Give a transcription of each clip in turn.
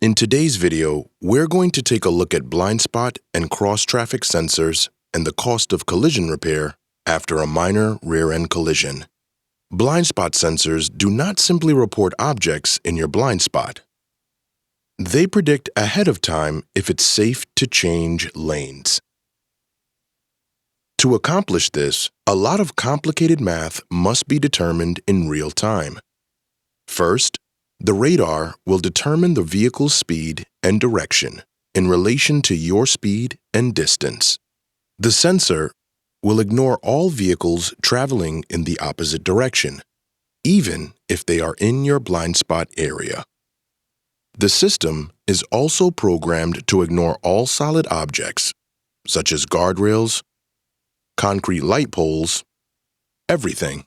In today's video, we're going to take a look at blind spot and cross-traffic sensors and the cost of collision repair after a minor rear-end collision. Blind spot sensors do not simply report objects in your blind spot. They predict ahead of time if it's safe to change lanes. To accomplish this, a lot of complicated math must be determined in real time. First, the radar will determine the vehicle's speed and direction in relation to your speed and distance. The sensor will ignore all vehicles traveling in the opposite direction, even if they are in your blind spot area. The system is also programmed to ignore all solid objects, such as guardrails, concrete light poles, everything.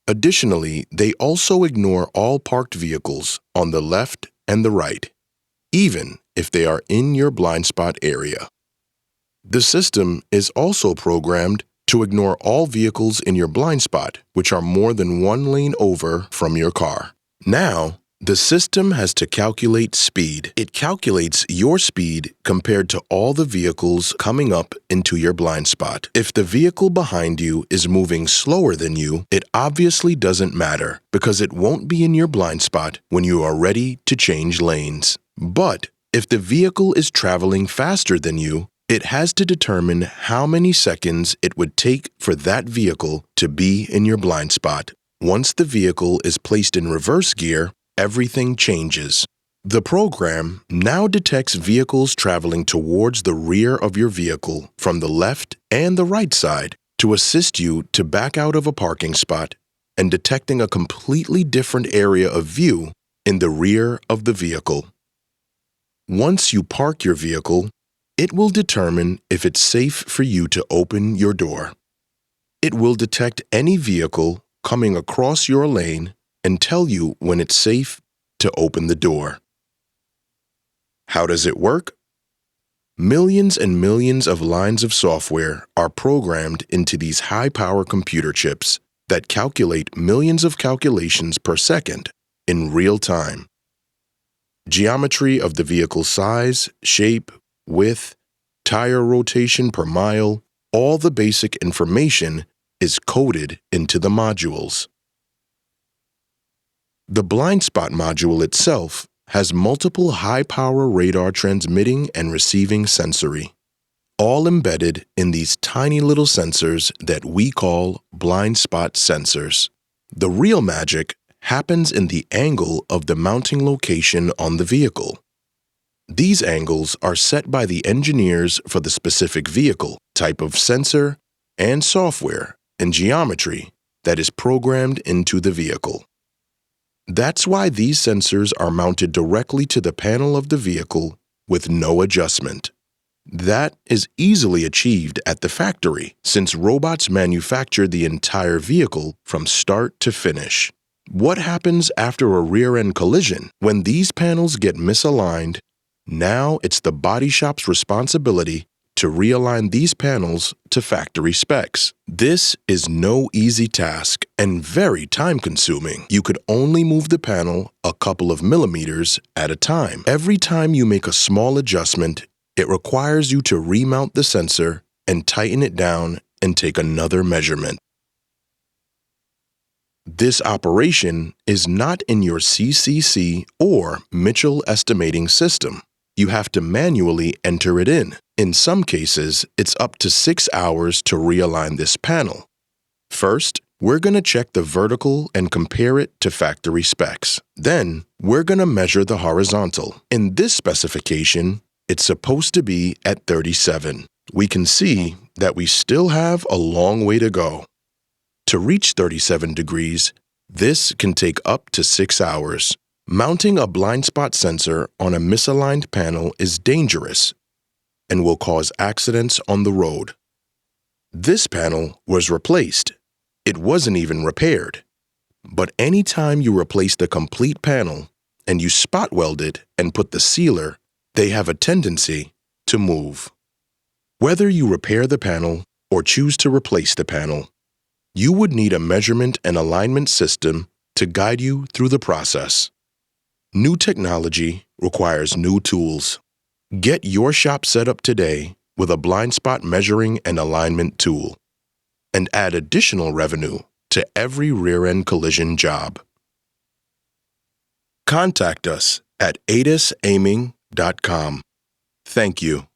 Additionally, they also ignore all parked vehicles on the left and the right, even if they are in your blind spot area. The system is also programmed to ignore all vehicles in your blind spot which are more than one lane over from your car. Now, the system has to calculate speed. It calculates your speed compared to all the vehicles coming up into your blind spot. If the vehicle behind you is moving slower than you, it obviously doesn't matter because it won't be in your blind spot when you are ready to change lanes. But if the vehicle is traveling faster than you, it has to determine how many seconds it would take for that vehicle to be in your blind spot. Once the vehicle is placed in reverse gear, everything changes. The program now detects vehicles traveling towards the rear of your vehicle from the left and the right side to assist you to back out of a parking spot and detecting a completely different area of view in the rear of the vehicle. Once you park your vehicle, it will determine if it's safe for you to open your door. It will detect any vehicle coming across your lane and tell you when it's safe to open the door. How does it work? Millions and millions of lines of software are programmed into these high-power computer chips that calculate millions of calculations per second in real time. Geometry of the vehicle's size, shape, width, tire rotation per mile, all the basic information is coded into the modules. The blind spot module itself has multiple high-power radar transmitting and receiving sensory, all embedded in these tiny little sensors that we call blind spot sensors. The real magic happens in the angle of the mounting location on the vehicle. These angles are set by the engineers for the specific vehicle, type of sensor, and software and geometry that is programmed into the vehicle. That's why these sensors are mounted directly to the panel of the vehicle with no adjustment. That is easily achieved at the factory since robots manufacture the entire vehicle from start to finish. What happens after a rear-end collision? When these panels get misaligned, now it's the body shop's responsibility to realign these panels to factory specs. This is no easy task and very time-consuming. You could only move the panel a couple of millimeters at a time. Every time you make a small adjustment, it requires you to remount the sensor and tighten it down and take another measurement. This operation is not in your CCC or Mitchell estimating system. You have to manually enter it in. In some cases, it's up to 6 hours to realign this panel. First, we're going to check the vertical and compare it to factory specs. Then, we're going to measure the horizontal. In this specification, it's supposed to be at 37. We can see that we still have a long way to go. To reach 37 degrees, this can take up to 6 hours. Mounting a blind spot sensor on a misaligned panel is dangerous and will cause accidents on the road. This panel was replaced. It wasn't even repaired. But anytime you replace the complete panel and you spot weld it and put the sealer, they have a tendency to move. Whether you repair the panel or choose to replace the panel, you would need a measurement and alignment system to guide you through the process. New technology requires new tools. Get your shop set up today with a blind spot measuring and alignment tool, and add additional revenue to every rear-end collision job. Contact us at adasaiming.com. Thank you.